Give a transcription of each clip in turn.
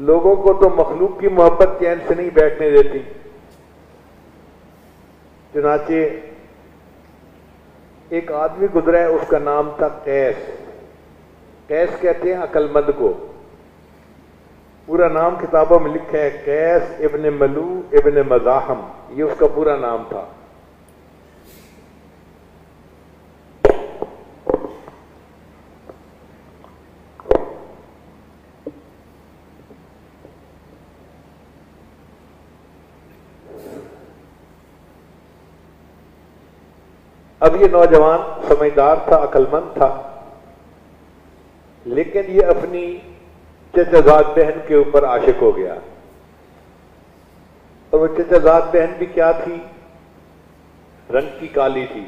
لوگوں کو تو مخلوق کی محبت چین سے نہیں بیٹھنے دیتی. چنانچہ ایک آدمی گزرا ہے، اس کا نام تھا قیس. قیس کہتے ہیں عقل مند کو. پورا نام کتابوں میں لکھا ہے قیس ابن ملو ابن مزاحم، یہ اس کا پورا نام تھا. اب یہ نوجوان سمجھدار تھا، عقل مند تھا، لیکن یہ اپنی چچا زاد بہن کے اوپر عاشق ہو گیا. اور وہ چچا زاد بہن بھی کیا تھی؟ رنگ کی کالی تھی،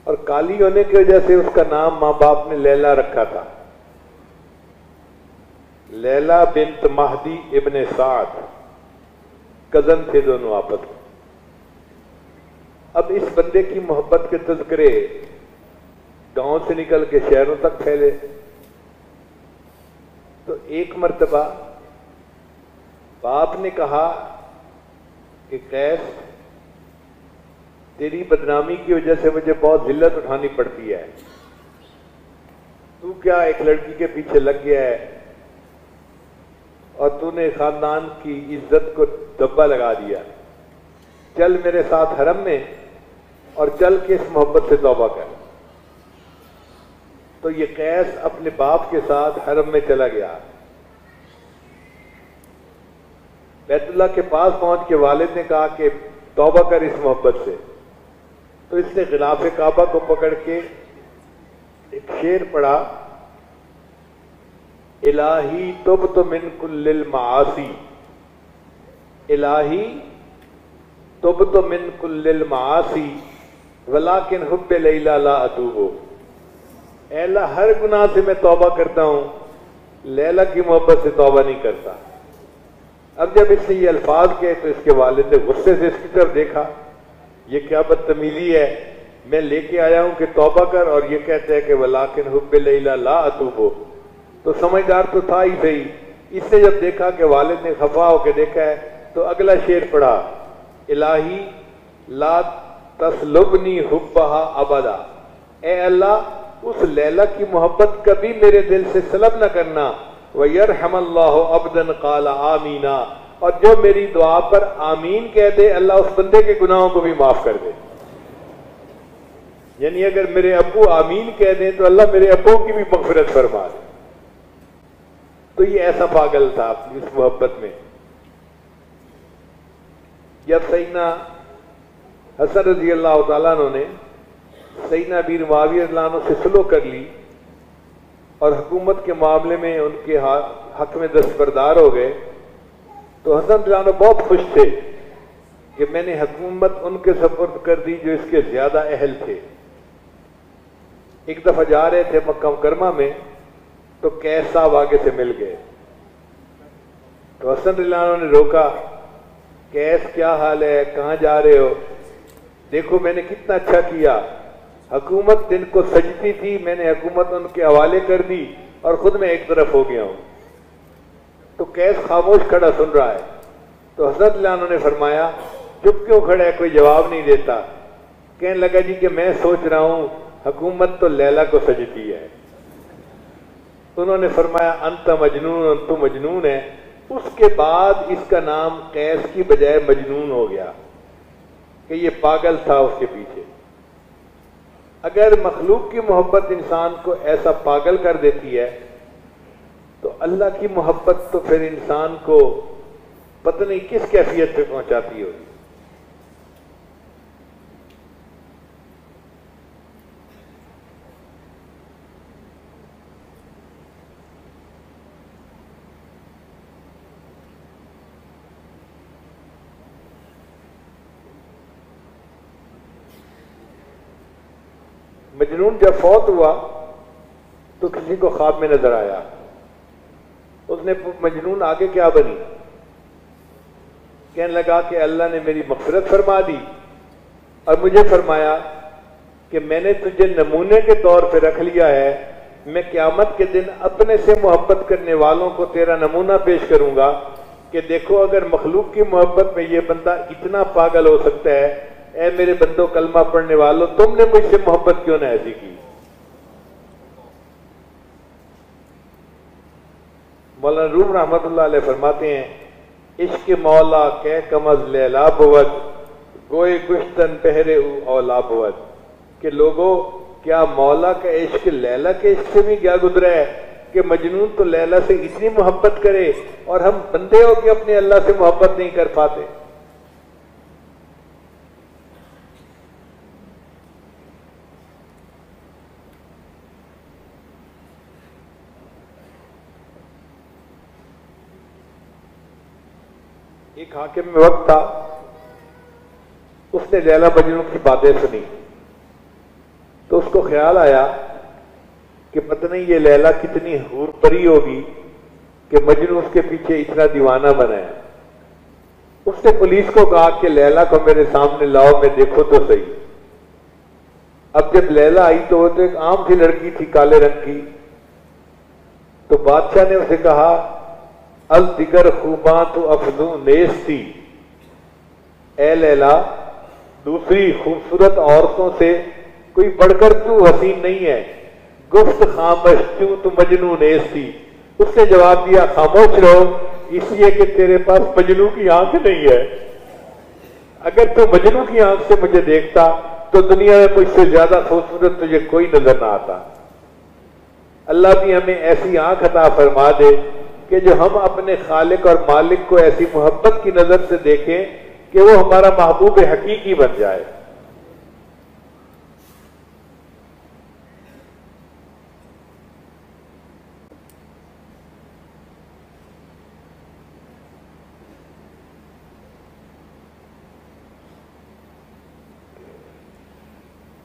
اور کالی ہونے کی وجہ سے اس کا نام ماں باپ نے لیلا رکھا تھا. لیلا بنت مہدی ابن سعد، کزن تھے دونوں آپس میں. اب اس بندے کی محبت کے تذکرے گاؤں سے نکل کے شہروں تک پھیلے. تو ایک مرتبہ باپ نے کہا کہ قیس، تیری بدنامی کی وجہ سے مجھے بہت ذلت اٹھانی پڑتی ہے. تو کیا ایک لڑکی کے پیچھے لگ گیا ہے اور تو نے خاندان کی عزت کو دبا لگا دیا. چل میرے ساتھ حرم میں اور چل کے اس محبت سے توبہ کر. تو یہ قیس اپنے باپ کے ساتھ حرم میں چلا گیا. بیت اللہ کے پاس پہنچ کے والد نے کہا کہ توبہ کر اس محبت سے. تو اس نے غلاف کعبہ کو پکڑ کے ایک شعر پڑھا، الہی تبت من کل المعاصی، الہی تبت من کل المعاصی ولیکن حب لیلا لا اتوب. اے اللہ، ہر گناہ سے میں توبہ کرتا ہوں، لیلا کی محبت سے توبہ نہیں کرتا. اب جب اس نے یہ الفاظ کہے تو اس کے والد نے غصے سے اس کی طرف دیکھا، یہ کیا بدتمیزی ہے، میں لے کے آیا ہوں کہ توبہ کر اور یہ کہتے ہیں کہ ولیکن حب لیلا لا اتوب. تو سمجھدار تو تھا ہی صحیح. اس نے جب دیکھا کہ والد نے خفا ہو کے دیکھا ہے تو اگلا شعر پڑھا، الہی لا تسلبنی حبہا ابدا. اے اللہ، اس لیلا کی محبت کبھی میرے دل سے سلب نہ کرنا. وَيَرْحَمَ اللَّهُ عَبْدًا قَالَ آمِينَ، اور جو میری دعا پر آمین کہہ دے اللہ اس بندے کے گناہوں کو بھی معاف کر دے. یعنی اگر میرے ابو آمین کہہ دیں تو اللہ میرے ابو کی بھی مغفرت فرما دے. تو یہ ایسا پاگل تھا اپنی اس محبت میں. جب سیدنا حسن رضی اللہ تعالیٰ عنہ نے سیدنا امیر معاویہ رضی اللہ عنہ سے صلح کر لی اور حکومت کے معاملے میں ان کے حق میں دستبردار ہو گئے، تو حسن رضی اللہ عنہ بہت خوش تھے کہ میں نے حکومت ان کے سپرد کر دی جو اس کے زیادہ اہل تھے. ایک دفعہ جا رہے تھے مکہ مکرمہ میں تو قیس صاحب آگے سے مل گئے. تو حسن رضی اللہ عنہ نے روکا، قیس کیا حال ہے، کہاں جا رہے ہو؟ دیکھو میں نے کتنا اچھا کیا، حکومت دن کو سجتی تھی، میں نے حکومت ان کے حوالے کر دی اور خود میں ایک طرف ہو گیا ہوں. تو قیس خاموش کھڑا سن رہا ہے. تو حضرت اللہ عنہ نے فرمایا چپ کیوں کھڑا ہے، کوئی جواب نہیں دیتا. کہنے لگا جی کہ میں سوچ رہا ہوں حکومت تو لیلا کو سجتی ہے. انہوں نے فرمایا انت مجنون، تو مجنون ہے. اس کے بعد اس کا نام قیس کی بجائے مجنون ہو گیا کہ یہ پاگل تھا اس کے پیچھے. اگر مخلوق کی محبت انسان کو ایسا پاگل کر دیتی ہے تو اللہ کی محبت تو پھر انسان کو پتہ نہیں کس کیفیت پہ پہنچاتی ہوگی. مجنون جب فوت ہوا تو کسی کو خواب میں نظر آیا. اس نے مجنون آگے کیا بنی؟ کہنے لگا کہ اللہ نے میری مغفرت فرما دی اور مجھے فرمایا کہ میں نے تجھے نمونے کے طور پہ رکھ لیا ہے میں قیامت کے دن اپنے سے محبت کرنے والوں کو تیرا نمونہ پیش کروں گا کہ دیکھو اگر مخلوق کی محبت میں یہ بندہ اتنا پاگل ہو سکتا ہے، اے میرے بندوں کلمہ پڑھنے والوں، تم نے مجھ سے محبت کیوں نہ ایسی کی؟ مولانا روم رحمت اللہ علیہ فرماتے ہیں عشق مولا کہ کمز لیلا بود گوئے گشتن پہرے اولا بود، کہ لوگوں کیا مولا کا عشق لیلا کے عشق سے بھی کیا گزرا ہے کہ مجنون تو لیلا سے اتنی محبت کرے اور ہم بندے ہو کے اپنے اللہ سے محبت نہیں کر پاتے۔ ایک حاکم میں وقت تھا، اس نے لیلا مجنون کی باتیں سنی تو اس کو خیال آیا کہ پتہ نہیں یہ لیلا کتنی حور پری ہوگی کہ مجنون اس کے پیچھے اتنا دیوانہ بنا ہے۔ اس نے پولیس کو کہا کہ لیلا کو میرے سامنے لاؤ، میں دیکھو تو صحیح۔ اب جب لیلا آئی تو وہ تو ایک عام سی لڑکی تھی کالے رنگ کی، تو بادشاہ نے اسے کہا الدگر خوباں تو افزوں نیز تھی، اے لیلا دوسری خوبصورت عورتوں سے کوئی بڑھ کر تو حسین نہیں ہے، گفت خاموش کیوں تو مجنون نیز تھی۔ اس نے جواب دیا خاموش رہو اس لیے کہ تیرے پاس مجنو کی آنکھ نہیں ہے، اگر تو مجنو کی آنکھ سے مجھے دیکھتا تو دنیا میں مجھ سے زیادہ خوبصورت تجھے کوئی نظر نہ آتا۔ اللہ بھی ہمیں ایسی آنکھ عطا فرما دے کہ جو ہم اپنے خالق اور مالک کو ایسی محبت کی نظر سے دیکھیں کہ وہ ہمارا محبوب حقیقی بن جائے۔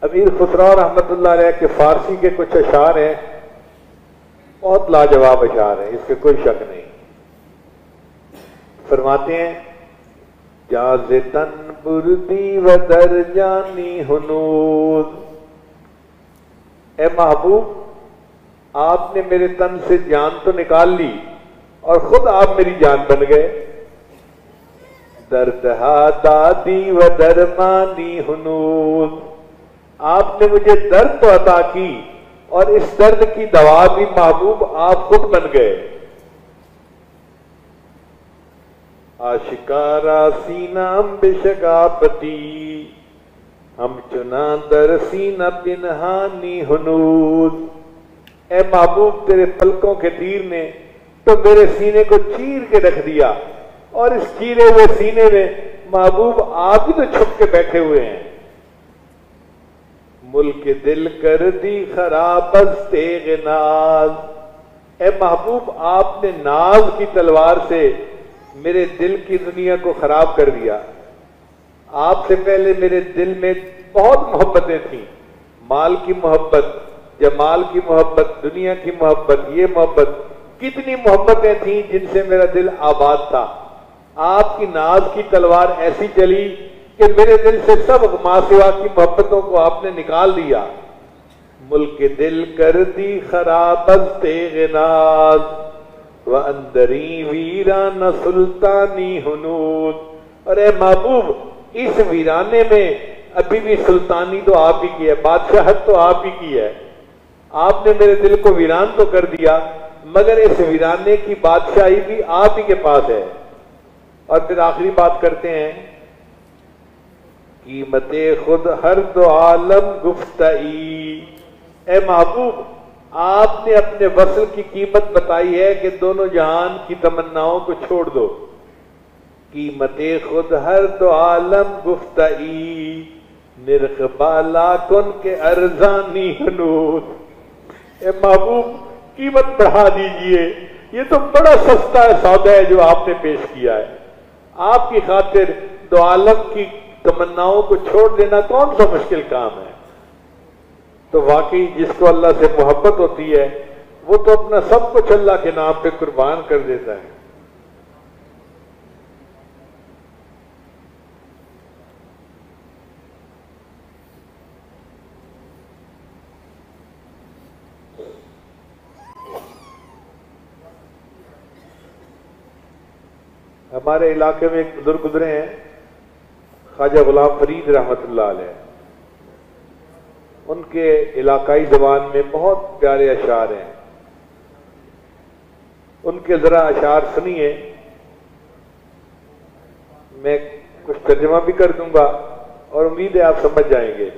امیر خسرو رحمت اللہ علیہ کے فارسی کے کچھ اشعار ہیں، بہت لاجواب اشعار ہیں، اس کے کوئی شک نہیں۔ فرماتے ہیں جاز تن بردی و در جانی ہنود، اے محبوب آپ نے میرے تن سے جان تو نکال لی اور خود آپ میری جان بن گئے۔ دردہا دادی و درمانی ہنود، آپ نے مجھے درد تو عطا کی اور اس درد کی دوا بھی محبوب آپ خود بن گئے۔ آشکارا سینہ بشگاپتی ہم چنا در سینہ پنہانی ہنود، اے محبوب تیرے پلکوں کے تیر نے تو میرے سینے کو چیر کے رکھ دیا، اور اس چیرے ہوئے سینے میں محبوب آپ ہی تو چھپ کے بیٹھے ہوئے ہیں۔ ملک دل کر دی خراب از تیغ ناز، اے محبوب آپ نے ناز کی تلوار سے میرے دل کی دنیا کو خراب کر دیا۔ آپ سے پہلے میرے دل میں بہت محبتیں تھیں، مال کی محبت، جمال کی محبت، دنیا کی محبت، یہ محبت، کتنی محبتیں تھیں جن سے میرا دل آباد تھا۔ آپ کی ناز کی تلوار ایسی چلی کہ میرے دل سے سب ما سوا کی محبتوں کو آپ نے نکال دیا۔ ملک دل کر دی خراب از تیغ ناز و اندری ویران سلطانی ہنود، اور اے محبوب اس ویرانے میں ابھی بھی سلطانی تو آپ ہی کی ہے، بادشاہت تو آپ ہی کی ہے۔ آپ نے میرے دل کو ویران تو کر دیا مگر اس ویرانے کی بادشاہی بھی آپ ہی کے پاس ہے۔ اور پھر آخری بات کرتے ہیں قیمت خود ہر دو عالم گفتئی، اے محبوب آپ نے اپنے وصل کی قیمت بتائی ہے کہ دونوں جہان کی تمناؤں کو چھوڑ دو۔ قیمت خود ہر دو عالم گفتئی نرخ بالا کن کے ارزانی ہنود، اے محبوب قیمت بڑھا دیجئے، یہ تو بڑا سستا سودا ہے جو آپ نے پیش کیا ہے۔ آپ کی خاطر دو عالم کی تمناؤں کو چھوڑ دینا کون سا مشکل کام ہے؟ تو واقعی جس کو اللہ سے محبت ہوتی ہے وہ تو اپنا سب کچھ اللہ کے نام پہ قربان کر دیتا ہے۔ ہمارے علاقے میں ایک بزرگ گزرے ہیں خواجہ غلام فرید رحمۃ اللہ علیہ. ان کے علاقائی زبان میں بہت پیارے اشعار ہیں. ان کے ذرا اشعار سنیے، میں کچھ ترجمہ بھی کر دوں گا اور امید ہے آپ سمجھ جائیں گے.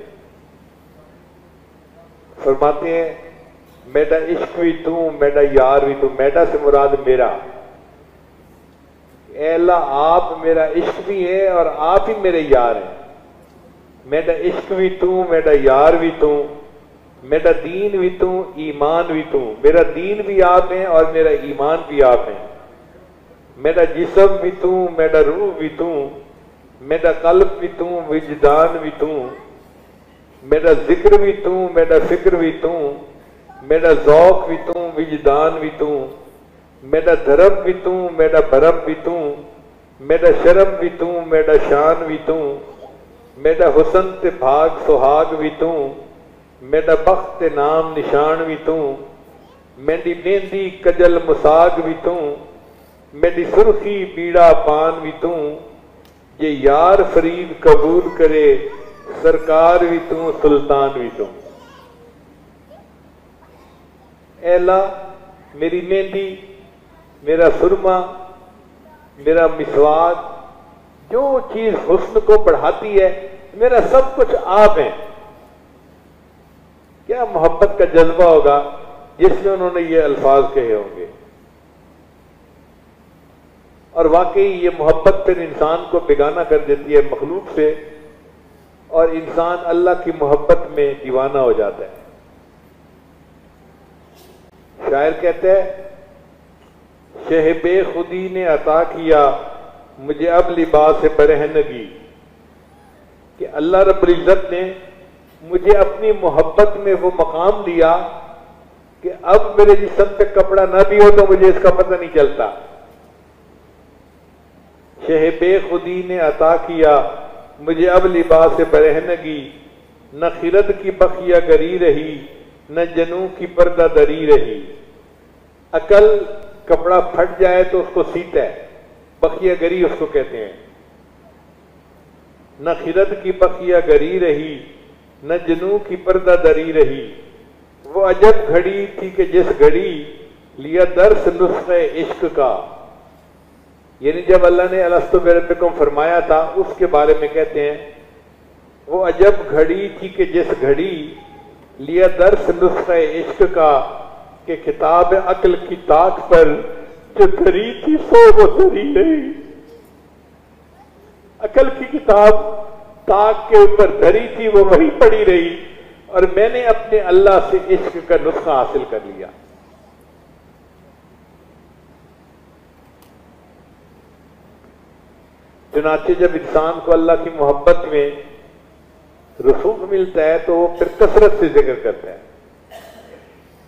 فرماتے ہیں میڈا عشق بھی تو میڈا یار بھی تو. میڈا سے مراد میرا. اے اللہ آپ میرا عشق بھی ہے اور آپ ہی میرے یار ہیں. میڈا عشق بھی تو میڈا یار بھی تو، میرا دین بھی تو ایمان بھی تو. میرا دین بھی آپ ہیں اور میرا ایمان بھی آپ ہیں. میرا جسم بھی تو میرا روح بھی تو، میرا قلب بھی تو وجدان بھی تو. میرا ذکر بھی تو میرا فکر بھی تو، میرا ذوق بھی تو وجدان بھی تو. میرا دھرم بھی تو میرا بھرم بھی تو، میرا شرم بھی تو میرا شان بھی تو. میرا حسن تے بھاگ سہاگ بھی تو، میرا بخت تے نام نشان بھی تو. میری مہندی کجل مساگ بھی تو، میری سرخی بیڑا پان بھی تو. یہ یار فرید قبول کرے سرکار بھی تو سلطان بھی تو. اے اللہ میری مہندی، میرا سرما، میرا مسواک، جو چیز حسن کو بڑھاتی ہے میرا سب کچھ آپ ہیں. کیا محبت کا جذبہ ہوگا جس میں انہوں نے یہ الفاظ کہے ہوں گے. اور واقعی یہ محبت پھر انسان کو بیگانہ کر دیتی ہے مخلوق سے، اور انسان اللہ کی محبت میں دیوانہ ہو جاتا ہے. شاعر کہتے ہیں شہ بے خودی نے عطا کیا مجھے اب لباس برہنگی، کہ اللہ رب العزت نے مجھے اپنی محبت میں وہ مقام دیا کہ اب میرے جسم پہ کپڑا نہ بھی ہو تو مجھے اس کا پتہ نہیں چلتا. شہ بے خودی نے عطا کیا مجھے اب لباس برہنگی، نہ خرد کی بخیا گری رہی نہ جنوں کی پردہ دری رہی. عقل کپڑا پھٹ جائے تو اس کو سیتا ہے، بخیا گری اس کو کہتے ہیں. نہ خرد کی بخیا گری رہی نہ جنوں کی پردہ دری رہی. وہ عجب گھڑی تھی کہ جس گھڑی لیا درس نسخہ عشق کا. یعنی جب اللہ نے الستو بربکم فرمایا تھا اس کے بارے میں کہتے ہیں وہ عجب گھڑی تھی کہ جس گھڑی لیا درس نسخہ عشق کا، کہ کتاب عقل کی طاق پر جو دھری تھی سو وہ دھری رہی. عقل کی کتاب طاق کے اوپر دھری تھی وہ وہی پڑی رہی، اور میں نے اپنے اللہ سے عشق کا نسخہ حاصل کر لیا. چنانچہ جب انسان کو اللہ کی محبت میں رسوخ ملتا ہے تو وہ پھر کثرت سے ذکر کرتا ہے.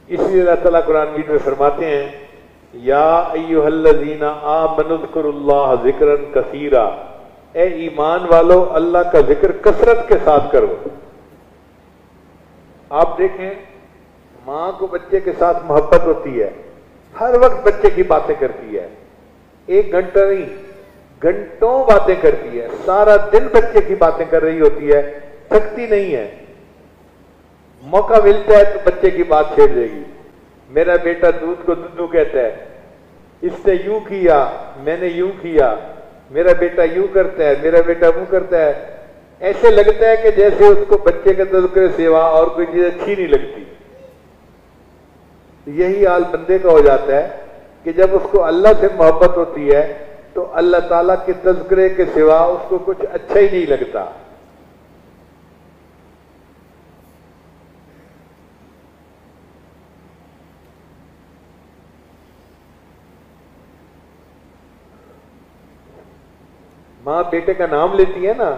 اس لیے اللہ تعالیٰ قرآن مجید میں فرماتے ہیں یا ایھا الذین آمنوا اذکروا اللہ ذکرا کثیرا. اے ایمان والو اللہ کا ذکر کثرت کے ساتھ کرو. آپ دیکھیں ماں کو بچے کے ساتھ محبت ہوتی ہے، ہر وقت بچے کی باتیں کرتی ہے. ایک گھنٹہ نہیں گھنٹوں باتیں کرتی ہے، سارا دن بچے کی باتیں کر رہی ہوتی ہے، تھکتی نہیں ہے. موقع ملتا ہے تو بچے کی بات چھیڑ دے گی. میرا بیٹا دودھ کو دودھو کہتا ہے، اس نے یوں کیا میں نے یوں کیا، میرا بیٹا یوں کرتا ہے میرا بیٹا وہ کرتا ہے. ایسے لگتا ہے کہ جیسے اس کو بچے کے تذکرے سوا اور کوئی چیز اچھی نہیں لگتی. یہی حال بندے کا ہو جاتا ہے کہ جب اس کو اللہ سے محبت ہوتی ہے تو اللہ تعالیٰ کے تذکرے کے سوا اس کو کچھ اچھا ہی نہیں لگتا. ماں بیٹے کا نام لیتی ہے نا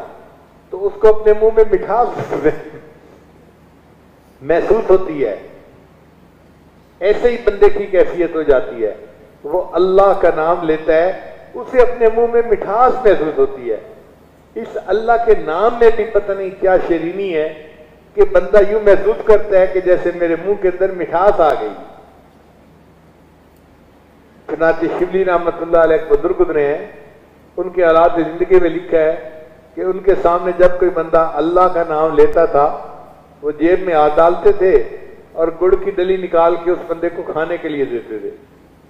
تو اس کو اپنے منہ میں مٹھاس محسوس ہوتی ہے. ایسے ہی بندے کی کیفیت ہو جاتی ہے، وہ اللہ کا نام لیتا ہے اسے اپنے منہ میں مٹھاس محسوس ہوتی ہے. اس اللہ کے نام میں بھی پتہ نہیں کیا شیرینی ہے کہ بندہ یوں محسوس کرتا ہے کہ جیسے میرے منہ کے اندر مٹھاس آ گئی. چنانچہ شبلی رحمۃ اللہ علیہ بزرگ گزرے ہیں، ان کے حالات زندگی میں لکھا ہے کہ ان کے سامنے جب کوئی بندہ اللہ کا نام لیتا تھا وہ جیب میں ہاتھ ڈالتے تھے اور گڑ کی ڈلی نکال کے اس بندے کو کھانے کے لیے دیتے تھے.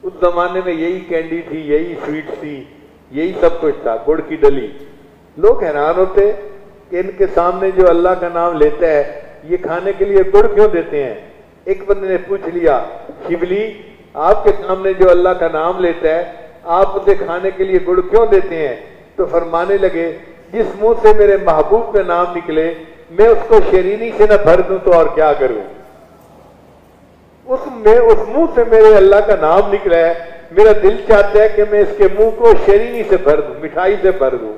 اس زمانے میں یہی کینڈی تھی, یہی سویٹ تھی, یہی سب کچھ تھا, گڑ کی ڈلی. لوگ حیران ہوتے کہ ان کے سامنے جو اللہ کا نام لیتا ہے یہ کھانے کے لیے گڑ کیوں دیتے ہیں. ایک بندے نے پوچھ لیا, شبلی آپ کے سامنے جو اللہ کا نام لیتا ہے آپ اسے کھانے کے لیے گڑ کیوں دیتے ہیں؟ تو فرمانے لگے, جس منہ سے میرے محبوب کا نام نکلے میں اس کو شیرینی سے نہ بھر دوں تو اور کیا کروں. اس منہ سے میرے اللہ کا نام نکلا ہے, میرا دل چاہتا ہے کہ میں اس کے منہ کو شیرینی سے بھر دوں, مٹھائی سے بھر دوں.